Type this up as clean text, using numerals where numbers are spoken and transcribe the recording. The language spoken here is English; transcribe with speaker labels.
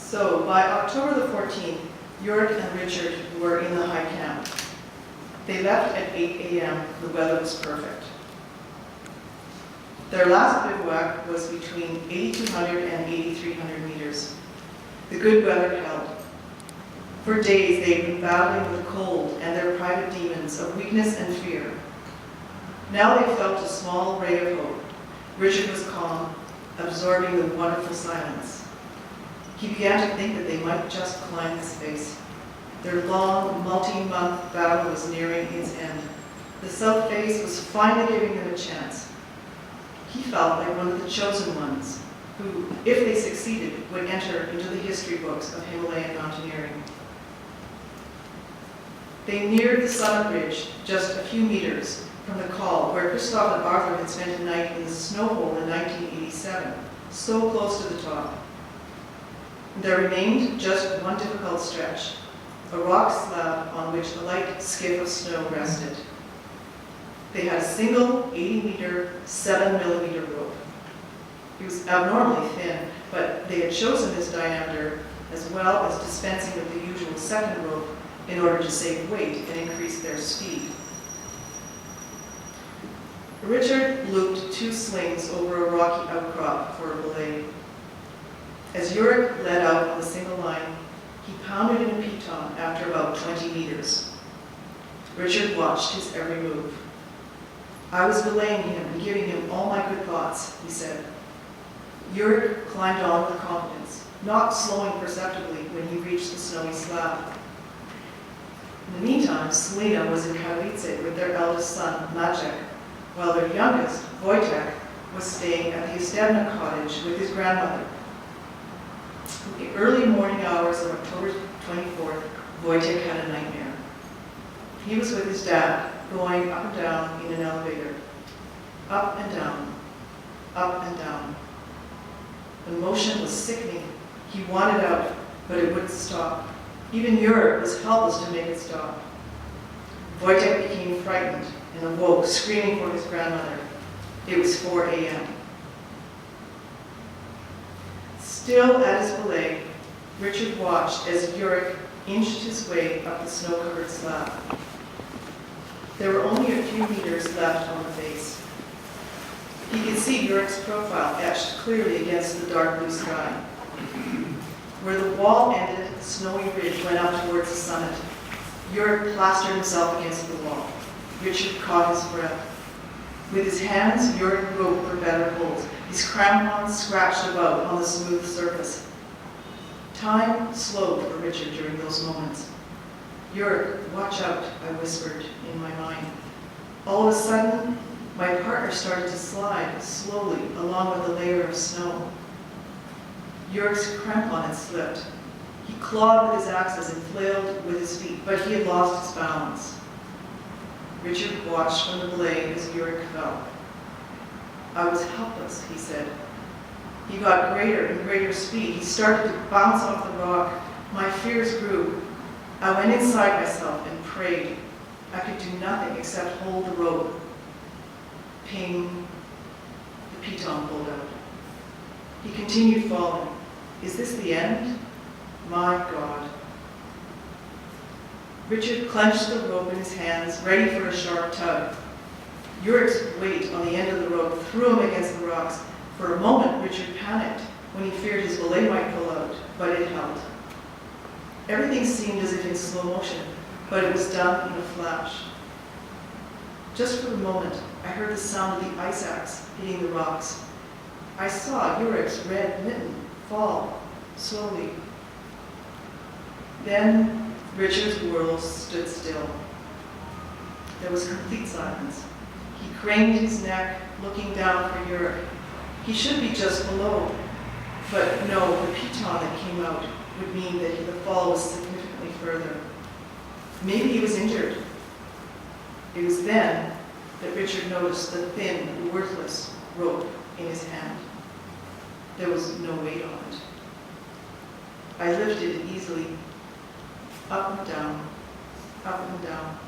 Speaker 1: So by October the 14th, Yorick and Richard were in the high camp. They left at 8 a.m. The weather was perfect. Their last bivouac was between 8,200 and 8,300 meters. The good weather held. For days they had been battling with the cold and their private demons of weakness and fear. Now they felt a small ray of hope. Richard was calm, absorbing the wonderful silence. He began to think that they might just climb this face. Their long, multi-month battle was nearing its end. The south face was finally giving them a chance. He felt like one of the chosen ones, who, if they succeeded, would enter into the history books of Himalayan mountaineering. They neared the summit ridge, just a few meters from the col, where Christophe and Arthur had spent a night in the snow hole in 1987, so close to the top. There remained just one difficult stretch, a rock slab on which a light skiff of snow rested. They had a single 80-meter, 7-millimeter rope. It was abnormally thin, but they had chosen this diameter as well as dispensing with the usual second rope in order to save weight and increase their speed. Richard looped 2 slings over a rocky outcrop for a belay. As Yorick led out on the single line, he pounded in a piton after about 20 meters. Richard watched his every move. I was belaying him and giving him all my good thoughts, he said. Yorick climbed on with confidence, not slowing perceptibly when he reached the snowy slab. In the meantime, Selina was in Katowice with their eldest son, Maciek, while their youngest, Wojtek, was staying at the Estebna cottage with his grandmother. In the early morning hours of October 24th, Wojtek had a nightmare. He was with his dad, going up and down in an elevator. Up and down, up and down. The motion was sickening. He wanted out, but it wouldn't stop. Even Yorick was helpless to make it stop. Wojtek became frightened and awoke, screaming for his grandmother. It was 4 a.m. Still at his belay, Richard watched as Yorick inched his way up the snow-covered slab. There were only a few meters left on the face. He could see Yorick's profile etched clearly against the dark blue sky. Where the wall ended, the snowy ridge went up towards the summit. Yorick plastered himself against the wall. Richard caught his breath. With his hands, Yorick groped for better hold. His crampons scratched about on the smooth surface. Time slowed for Richard during those moments. Yorick, watch out, I whispered in my mind. All of a sudden, my partner started to slide slowly along with a layer of snow. Yorick's crampon had slipped. He clawed with his axes and flailed with his feet, but he had lost his balance. Richard watched from the belay as Yorick fell. I was helpless, he said. He got greater and greater speed. He started to bounce off the rock. My fears grew. I went inside myself and prayed. I could do nothing except hold the rope. Ping. The piton pulled out. He continued falling. Is this the end? My God. Richard clenched the rope in his hands, ready for a sharp tug. Yorick's weight on the end of the rope threw him against the rocks. For a moment, Richard panicked when he feared his belay might pull out, but it held. Everything seemed as if in slow motion, but it was done in a flash. Just for a moment, I heard the sound of the ice axe hitting the rocks. I saw Yorick's red mitten fall slowly. Then Richard's world stood still. There was complete silence. He craned his neck, looking down for Yorick. He should be just below, but no, the piton that came out would mean that the fall was significantly further. Maybe he was injured. It was then that Richard noticed the thin, worthless rope in his hand. There was no weight on it. I lifted it easily, up and down, up and down.